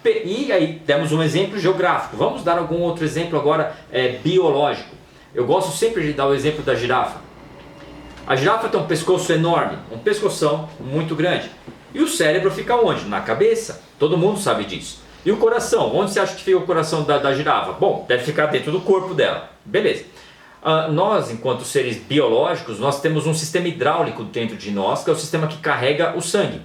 E aí demos um exemplo geográfico. Vamos dar algum outro exemplo agora biológico. Eu gosto sempre de dar o exemplo da girafa. A girafa tem um pescoço enorme, um pescoção muito grande. E o cérebro fica onde? Na cabeça. Todo mundo sabe disso. E o coração? Onde você acha que fica o coração da girafa? Bom, deve ficar dentro do corpo dela. Beleza. Nós, enquanto seres biológicos, nós temos um sistema hidráulico dentro de nós, que é o sistema que carrega o sangue.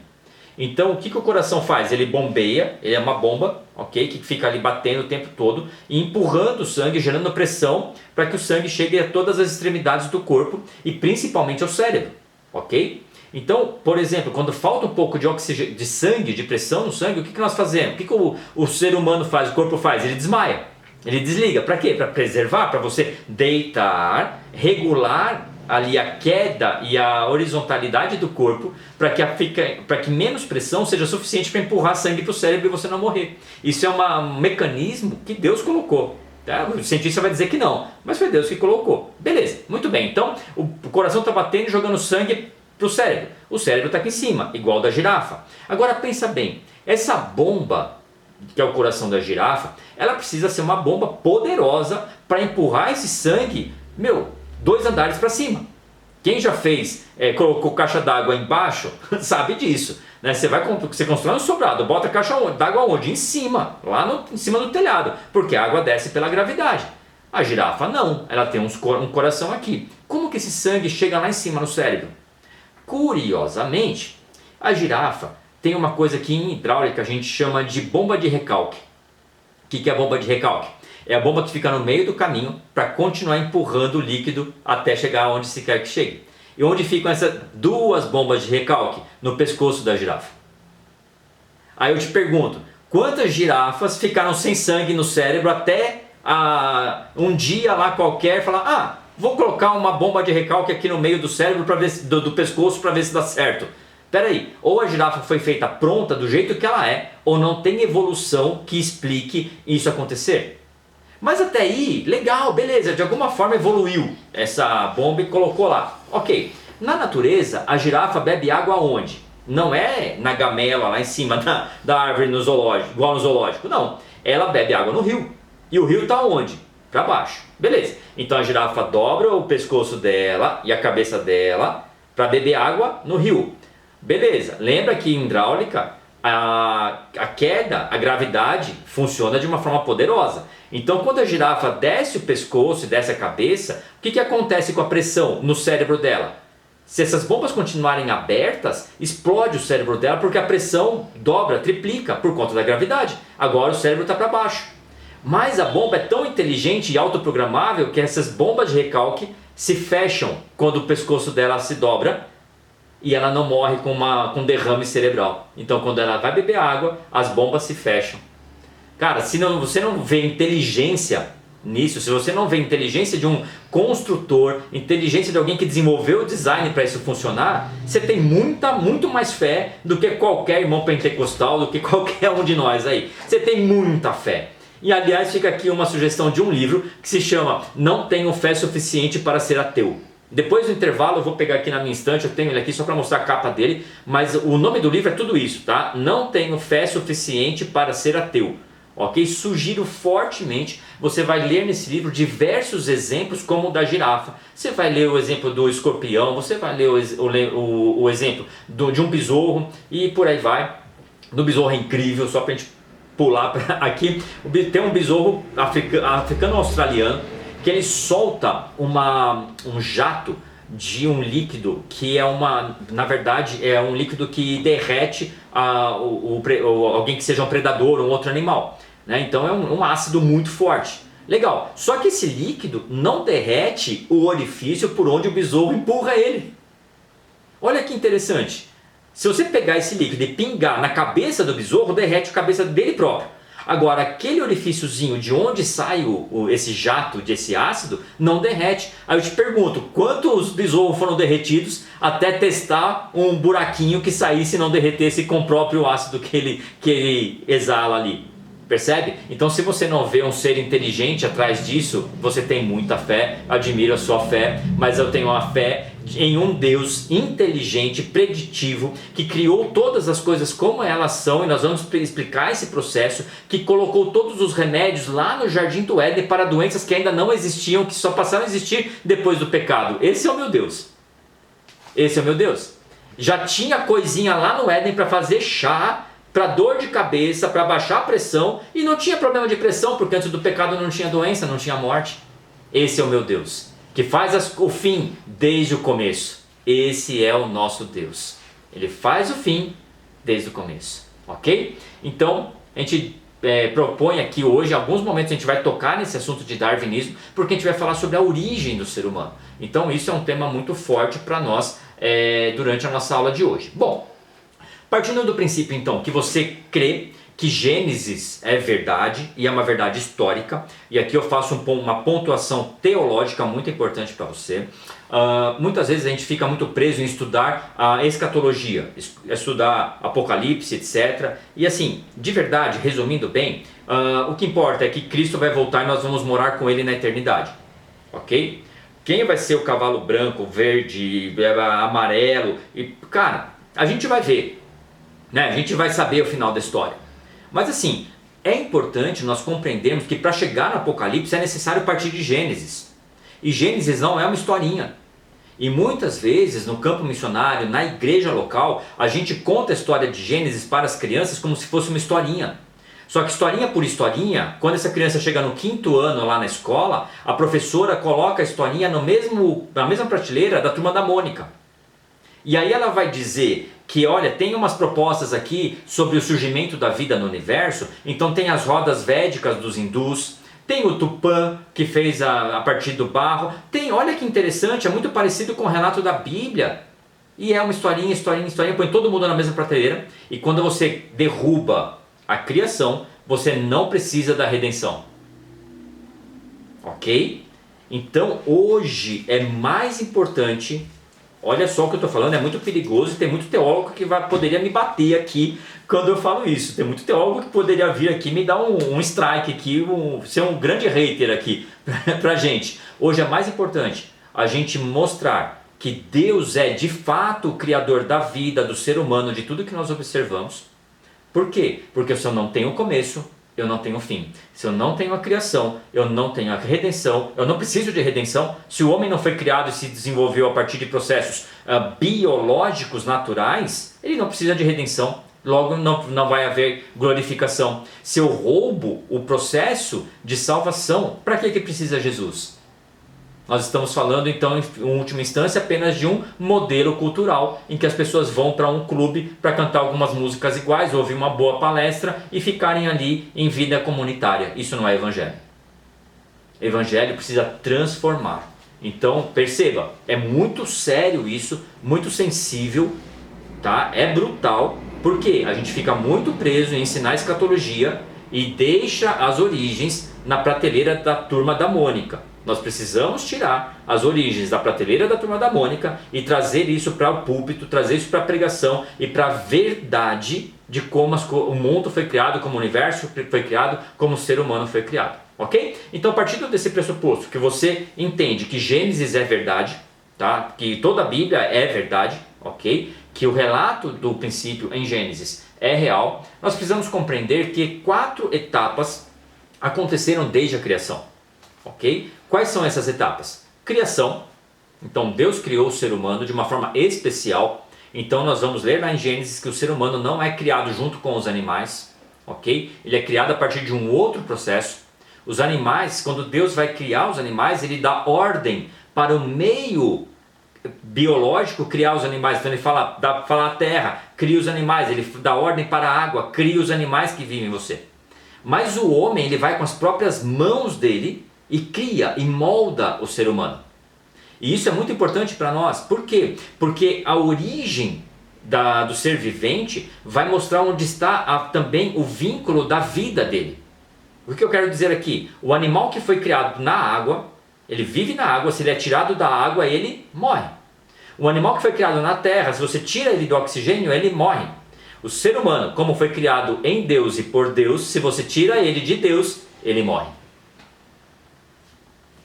Então, o que o coração faz? Ele bombeia, ele é uma bomba, ok? Que fica ali batendo o tempo todo e empurrando o sangue, gerando pressão para que o sangue chegue a todas as extremidades do corpo e principalmente ao cérebro, ok? Então, por exemplo, quando falta um pouco de oxigênio, de sangue, de pressão no sangue, o que nós fazemos? O que o ser humano faz, o corpo faz? Ele desmaia, ele desliga. Para quê? Para preservar, para você deitar, regular ali a queda e a horizontalidade do corpo para que menos pressão seja suficiente para empurrar sangue para o cérebro e você não morrer. Isso é um mecanismo que Deus colocou. Tá? O cientista vai dizer que não, mas foi Deus que colocou. Beleza, muito bem. Então o coração está batendo e jogando sangue para o cérebro. O cérebro está aqui em cima, igual da girafa. Agora pensa bem, essa bomba que é o coração da girafa, ela precisa ser uma bomba poderosa para empurrar esse sangue, 2 andares para cima. Quem já fez, colocou caixa d'água embaixo, sabe disso. Né? Você constrói um sobrado, bota a caixa d'água onde? Em cima, em cima do telhado, porque a água desce pela gravidade. A girafa não, ela tem um coração aqui. Como que esse sangue chega lá em cima no cérebro? Curiosamente, a girafa tem uma coisa que em hidráulica a gente chama de bomba de recalque. O que é a bomba de recalque? É a bomba que fica no meio do caminho para continuar empurrando o líquido até chegar onde se quer que chegue. E onde ficam essas 2 bombas de recalque? No pescoço da girafa. Aí eu te pergunto, quantas girafas ficaram sem sangue no cérebro até um dia lá qualquer falar, vou colocar uma bomba de recalque aqui no meio do cérebro para ver do pescoço para ver se dá certo. Peraí, ou a girafa foi feita pronta do jeito que ela é, ou não tem evolução que explique isso acontecer. Mas até aí, legal, beleza, de alguma forma evoluiu essa bomba e colocou lá. Ok, na natureza a girafa bebe água onde? Não é na gamela lá em cima da árvore no zoológico, igual no zoológico, não. Ela bebe água no rio. E o rio está onde? Para baixo. Beleza, então a girafa dobra o pescoço dela e a cabeça dela para beber água no rio. Beleza, lembra que em hidráulica a queda, a gravidade funciona de uma forma poderosa. Então quando a girafa desce o pescoço e desce a cabeça, o que acontece com a pressão no cérebro dela? Se essas bombas continuarem abertas, explode o cérebro dela porque a pressão dobra, triplica por conta da gravidade. Agora o cérebro está para baixo. Mas a bomba é tão inteligente e autoprogramável que essas bombas de recalque se fecham quando o pescoço dela se dobra e ela não morre com derrame cerebral. Então quando ela vai beber água, as bombas se fecham. Cara, se você não vê inteligência nisso, se você não vê inteligência de um construtor, inteligência de alguém que desenvolveu o design para isso funcionar, você tem muito mais fé do que qualquer irmão pentecostal, do que qualquer um de nós aí. Você tem muita fé. E aliás fica aqui uma sugestão de um livro que se chama Não Tenho Fé Suficiente para Ser Ateu. Depois do intervalo eu vou pegar aqui na minha estante, eu tenho ele aqui só para mostrar a capa dele, mas o nome do livro é tudo isso, tá? Não tenho fé suficiente para ser ateu. Ok? Sugiro fortemente, você vai ler nesse livro diversos exemplos como o da girafa, você vai ler o exemplo do escorpião, você vai ler o exemplo de um besouro e por aí vai. Do besouro é incrível, só para a gente pular para aqui, tem um besouro africano-australiano que ele solta um jato de um líquido que na verdade é um líquido que derrete alguém que seja um predador ou um outro animal, né? Então é um ácido muito forte. Legal, só que esse líquido não derrete o orifício por onde o besouro empurra ele. Olha que interessante, se você pegar esse líquido e pingar na cabeça do besouro, derrete a cabeça dele próprio. Agora, aquele orifíciozinho de onde sai esse jato desse ácido não derrete. Aí eu te pergunto, quantos besouros foram derretidos até testar um buraquinho que saísse e não derretesse com o próprio ácido que ele exala ali? Percebe? Então se você não vê um ser inteligente atrás disso, você tem muita fé, admiro a sua fé, mas eu tenho uma fé em um Deus inteligente, preditivo, que criou todas as coisas como elas são, e nós vamos explicar esse processo, que colocou todos os remédios lá no Jardim do Éden para doenças que ainda não existiam, que só passaram a existir depois do pecado. Esse é o meu Deus. Esse é o meu Deus. Já tinha coisinha lá no Éden para fazer chá, para dor de cabeça, para baixar a pressão, e não tinha problema de pressão, porque antes do pecado não tinha doença, não tinha morte. Esse é o meu Deus, que faz o fim desde o começo. Esse é o nosso Deus. Ele faz o fim desde o começo, ok? Então, a gente propõe aqui hoje, em alguns momentos a gente vai tocar nesse assunto de darwinismo, porque a gente vai falar sobre a origem do ser humano. Então isso é um tema muito forte para nós durante a nossa aula de hoje. Bom, partindo do princípio então que você crê que Gênesis é verdade e é uma verdade histórica, e aqui eu faço uma pontuação teológica muito importante para você. Muitas vezes a gente fica muito preso em estudar a escatologia, estudar Apocalipse, etc. E assim, de verdade, resumindo bem, o que importa é que Cristo vai voltar e nós vamos morar com Ele na eternidade, ok? Quem vai ser o cavalo branco, verde, amarelo, e cara, a gente vai ver, né? A gente vai saber o final da história. Mas assim, é importante nós compreendermos que para chegar no Apocalipse é necessário partir de Gênesis. E Gênesis não é uma historinha. E muitas vezes no campo missionário, na igreja local, a gente conta a história de Gênesis para as crianças como se fosse uma historinha. Só que historinha por historinha, quando essa criança chega no 5º ano lá na escola, a professora coloca a historinha na mesma prateleira da Turma da Mônica. E aí ela vai dizer que, olha, tem umas propostas aqui sobre o surgimento da vida no universo, então tem as rodas védicas dos hindus, tem o Tupã, que fez a partir do barro, olha que interessante, é muito parecido com o relato da Bíblia. E é uma historinha, põe todo mundo na mesma prateleira, e quando você derruba a criação, você não precisa da redenção. Ok? Então hoje é mais importante. Olha só o que eu estou falando, é muito perigoso e tem muito teólogo que poderia me bater aqui quando eu falo isso. Tem muito teólogo que poderia vir aqui me dar um strike aqui, ser um grande hater aqui pra gente. Hoje é mais importante a gente mostrar que Deus é de fato o criador da vida, do ser humano, de tudo que nós observamos. Por quê? Porque se eu não tenho começo, eu não tenho fim. Se eu não tenho a criação, eu não tenho a redenção, eu não preciso de redenção. Se o homem não foi criado e se desenvolveu a partir de processos biológicos naturais, ele não precisa de redenção, logo não vai haver glorificação. Se eu roubo o processo de salvação, para que precisa Jesus? Nós estamos falando então, em última instância, apenas de um modelo cultural em que as pessoas vão para um clube para cantar algumas músicas iguais, ouvir uma boa palestra e ficarem ali em vida comunitária. Isso não é evangelho. Evangelho precisa transformar. Então perceba, é muito sério isso, muito sensível, tá? É brutal, porque a gente fica muito preso em ensinar escatologia e deixa as origens na prateleira da Turma da Mônica. Nós precisamos tirar as origens da prateleira da Turma da Mônica e trazer isso para o púlpito, trazer isso para a pregação e para a verdade de como o mundo foi criado, como o universo foi criado, como o ser humano foi criado, ok? Então, a partir desse pressuposto que você entende que Gênesis é verdade, tá? Que toda a Bíblia é verdade, ok? Que o relato do princípio em Gênesis é real, nós precisamos compreender que 4 etapas aconteceram desde a criação, ok? Quais são essas etapas? Criação. Então Deus criou o ser humano de uma forma especial. Então nós vamos ler lá em Gênesis que o ser humano não é criado junto com os animais, ok? Ele é criado a partir de um outro processo. Os animais, quando Deus vai criar os animais, ele dá ordem para o meio biológico criar os animais. Então ele fala a terra, cria os animais. Ele dá ordem para a água, cria os animais que vivem em você. Mas o homem, ele vai com as próprias mãos dele e cria e molda o ser humano. E isso é muito importante para nós. Por quê? Porque a origem do ser vivente vai mostrar onde está também o vínculo da vida dele. O que eu quero dizer aqui? O animal que foi criado na água, ele vive na água, se ele é tirado da água, ele morre. O animal que foi criado na terra, se você tira ele do oxigênio, ele morre. O ser humano, como foi criado em Deus e por Deus, se você tira ele de Deus, ele morre.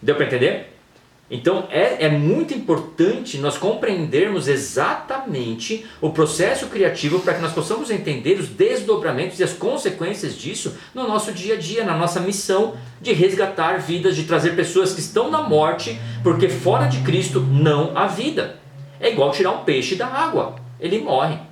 Deu para entender? Então é muito importante nós compreendermos exatamente o processo criativo para que nós possamos entender os desdobramentos e as consequências disso no nosso dia a dia, na nossa missão de resgatar vidas, de trazer pessoas que estão na morte, porque fora de Cristo não há vida. É igual tirar um peixe da água, ele morre.